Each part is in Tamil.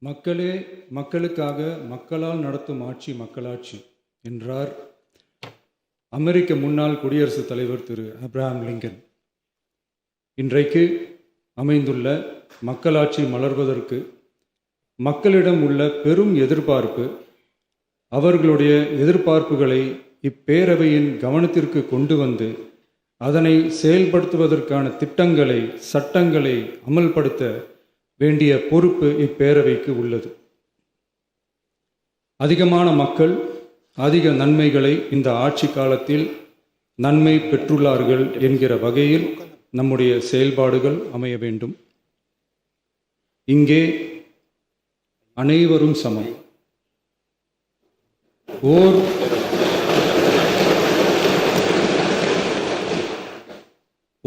மக்களே மக்களுக்காக மக்களால் நடத்தும் ஆட்சி மக்களாட்சி என்றார் அமெரிக்க முன்னாள் குடியரசுத் தலைவர் திரு ஆப்ரஹாம் லிங்கன். இன்றைக்கு அமைந்துள்ள மக்களாட்சி மலர்வதற்கு மக்களிடம் உள்ள பெரும் எதிர்பார்ப்பு, அவர்களுடைய எதிர்பார்ப்புகளை இப்பேரவையின் கவனத்திற்கு கொண்டு வந்து அதனை செயல்படுத்துவதற்கான திட்டங்களை, சட்டங்களை அமல்படுத்த வேண்டிய பொறுப்பு இப்பேரவைக்கு உள்ளது. அதிகமான மக்கள் அதிக நன்மைகளை இந்த ஆட்சி காலத்தில் நன்மை பெற்றுள்ளார்கள் என்கிற வகையில் நம்முடைய செயல்பாடுகள் அமைய வேண்டும். இங்கே அனைவரும் சமம்.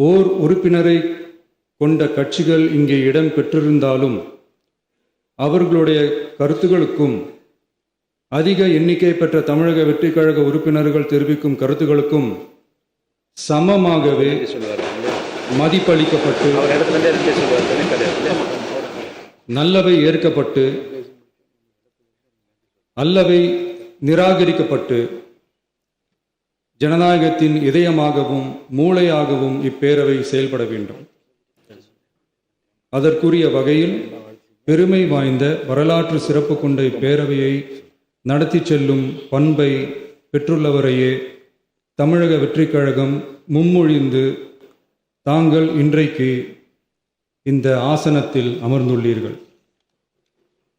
ஓர் உறுப்பினரை கொண்ட கட்சிகள் இங்கே இடம் பெற்றிருந்தாலும் அவர்களுடைய கருத்துகளுக்கும் அதிக எண்ணிக்கை பெற்ற தமிழக வெற்றி கழக உறுப்பினர்கள் தெரிவிக்கும் கருத்துகளுக்கும் சமமாகவே மதிப்பளிக்கப்பட்டு நல்லவை ஏற்கப்பட்டு அல்லவை நிராகரிக்கப்பட்டு ஜனநாயகத்தின் இதயமாகவும் மூளையாகவும் இப்பேரவை செயல்பட வேண்டும். அதற்குரிய வகையில் பெருமை வாய்ந்த வரலாற்று சிறப்பு கொண்ட இப்பேரவையை நடத்தி செல்லும் பண்பை பெற்றுள்ளவரையே தமிழக வெற்றிக் கழகம் முன்மொழிந்து தாங்கள் இன்றைக்கு இந்த ஆசனத்தில் அமர்ந்துள்ளீர்கள்.